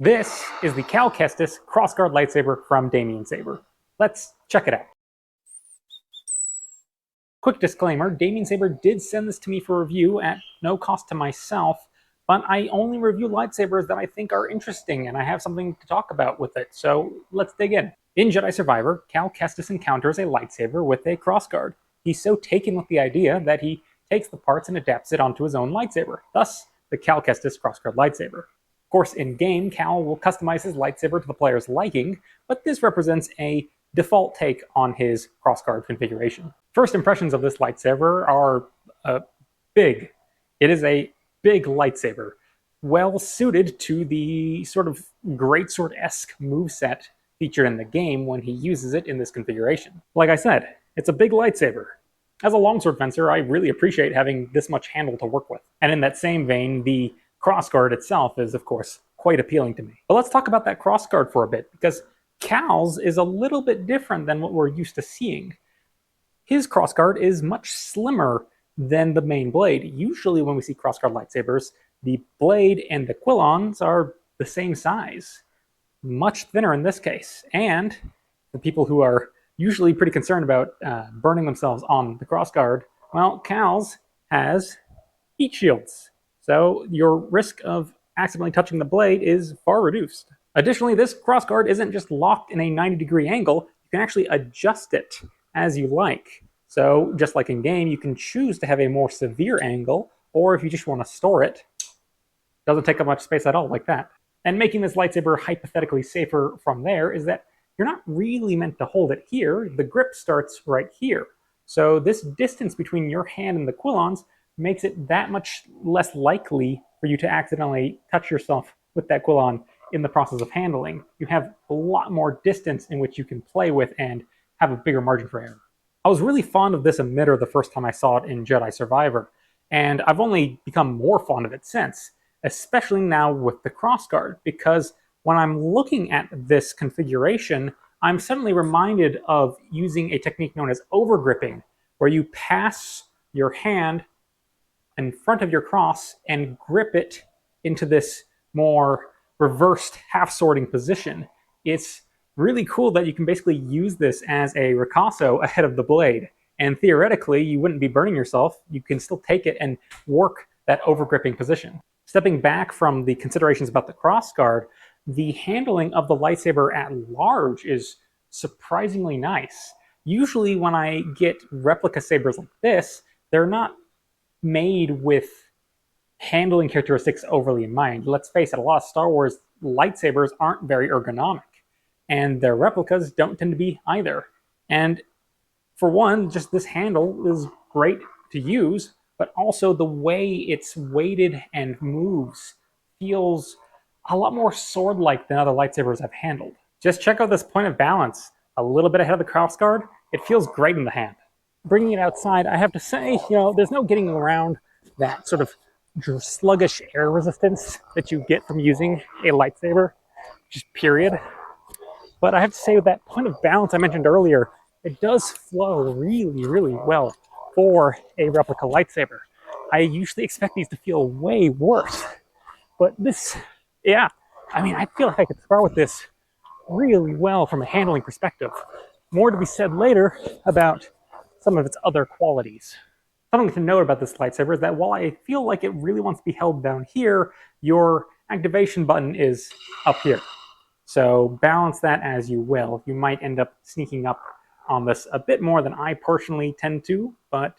This is the Kestis Crossguard Lightsaber from Damiensaber. Let's check it out. Quick disclaimer, Damiensaber did send this to me for review at no cost to myself, but I only review lightsabers that I think are interesting and I have something to talk about with it, so let's dig in. In Jedi Survivor, Kestis encounters a lightsaber with a crossguard. He's so taken with the idea that he takes the parts and adapts it onto his own lightsaber, thus the Kestis Crossguard Lightsaber. Of course, in-game, Cal will customize his lightsaber to the player's liking, but this represents a default take on his crossguard configuration. First impressions of this lightsaber are big. It is a big lightsaber, well suited to the sort of greatsword-esque moveset featured in the game when he uses it in this configuration. Like I said, it's a big lightsaber. As a longsword fencer, I really appreciate having this much handle to work with. And in that same vein, the crossguard itself is, of course, quite appealing to me. But let's talk about that crossguard for a bit, because Cal's is a little bit different than what we're used to seeing. His crossguard is much slimmer than the main blade. Usually when we see crossguard lightsabers, the blade and the quillons are the same size. Much thinner in this case. And for people who are usually pretty concerned about burning themselves on the crossguard, well, Cal's has heat shields. So your risk of accidentally touching the blade is far reduced. Additionally, this crossguard isn't just locked in a 90-degree angle, you can actually adjust it as you like. So just like in game, you can choose to have a more severe angle, or if you just want to store it, doesn't take up much space at all like that. And making this lightsaber hypothetically safer from there is that you're not really meant to hold it here, the grip starts right here. So this distance between your hand and the quillons makes it that much less likely for you to accidentally touch yourself with that quillon in the process of handling. You have a lot more distance in which you can play with and have a bigger margin for error. I was really fond of this emitter the first time I saw it in Jedi Survivor, and I've only become more fond of it since, especially now with the crossguard, because when I'm looking at this configuration, I'm suddenly reminded of using a technique known as overgripping, where you pass your hand in front of your cross and grip it into this more reversed half-sorting position. It's really cool that you can basically use this as a ricasso ahead of the blade. And theoretically, you wouldn't be burning yourself. You can still take it and work that overgripping position. Stepping back from the considerations about the crossguard, the handling of the lightsaber at large is surprisingly nice. Usually when I get replica sabers like this, they're not made with handling characteristics overly in mind. Let's face it, a lot of Star Wars lightsabers aren't very ergonomic, and their replicas don't tend to be either. And for one, just this handle is great to use, but also the way it's weighted and moves feels a lot more sword-like than other lightsabers I've handled. Just check out this point of balance. A little bit ahead of the crossguard, it feels great in the hand. Bringing it outside, I have to say, there's no getting around that sort of sluggish air resistance that you get from using a lightsaber, just period. But I have to say, with that point of balance I mentioned earlier, it does flow really, really well for a replica lightsaber. I usually expect these to feel way worse. But this, yeah, I feel like I could spar with this really well from a handling perspective. More to be said later about some of its other qualities. Something to note about this lightsaber is that while I feel like it really wants to be held down here, your activation button is up here. So balance that as you will. You might end up sneaking up on this a bit more than I personally tend to, but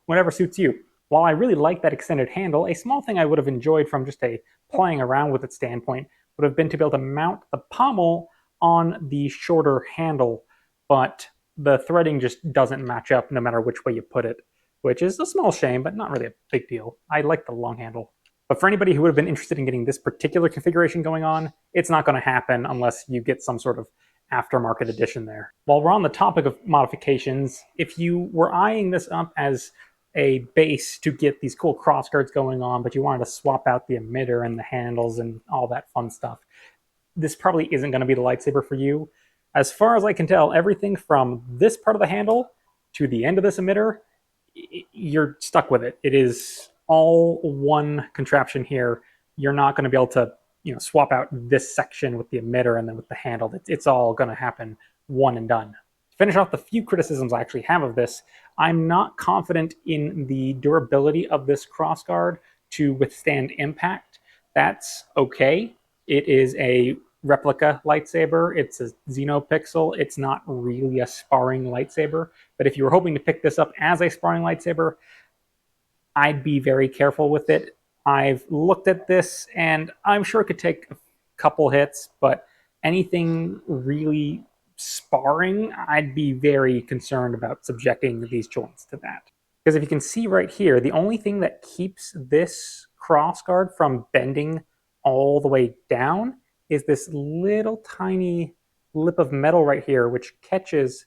whatever suits you. While I really like that extended handle, a small thing I would have enjoyed from just a playing around with it standpoint would have been to be able to mount the pommel on the shorter handle, but the threading just doesn't match up no matter which way you put it, which is a small shame, but not really a big deal. I like the long handle. But for anybody who would have been interested in getting this particular configuration going on, it's not going to happen unless you get some sort of aftermarket edition there. While we're on the topic of modifications, if you were eyeing this up as a base to get these cool crossguards going on, but you wanted to swap out the emitter and the handles and all that fun stuff, this probably isn't going to be the lightsaber for you. As far as I can tell, everything from this part of the handle to the end of this emitter, you're stuck with it. It is all one contraption here. You're not going to be able to swap out this section with the emitter and then with the handle. It's all going to happen one and done. To finish off the few criticisms I actually have of this, I'm not confident in the durability of this crossguard to withstand impact. That's okay. It is a replica lightsaber. It's a xenopixel. It's not really a sparring lightsaber. But if you were hoping to pick this up as a sparring lightsaber, I'd be very careful with it. I've looked at this, and I'm sure it could take a couple hits, but anything really sparring, I'd be very concerned about subjecting these joints to that. Because if you can see right here, the only thing that keeps this crossguard from bending all the way down is this little tiny lip of metal right here, which catches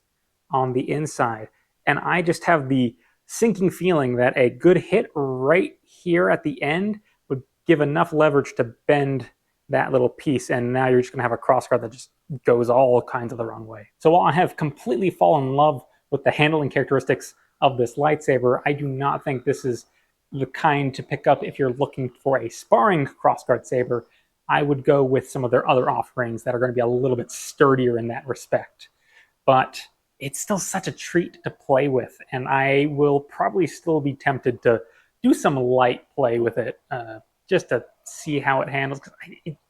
on the inside. And I just have the sinking feeling that a good hit right here at the end would give enough leverage to bend that little piece, and now you're just going to have a crossguard that just goes all kinds of the wrong way. So while I have completely fallen in love with the handling characteristics of this lightsaber, I do not think this is the kind to pick up if you're looking for a sparring crossguard saber. I would go with some of their other offerings that are going to be a little bit sturdier in that respect. But it's still such a treat to play with, and I will probably still be tempted to do some light play with it, just to see how it handles.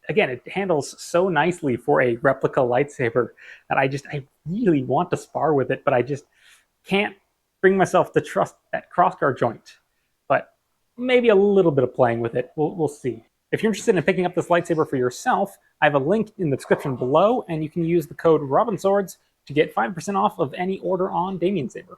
Again, it handles so nicely for a replica lightsaber that I really want to spar with it, but I just can't bring myself to trust that crossguard joint. But maybe a little bit of playing with it, we'll see. If you're interested in picking up this lightsaber for yourself, I have a link in the description below, and you can use the code ROBINSWORDS to get 5% off of any order on Damiensaber.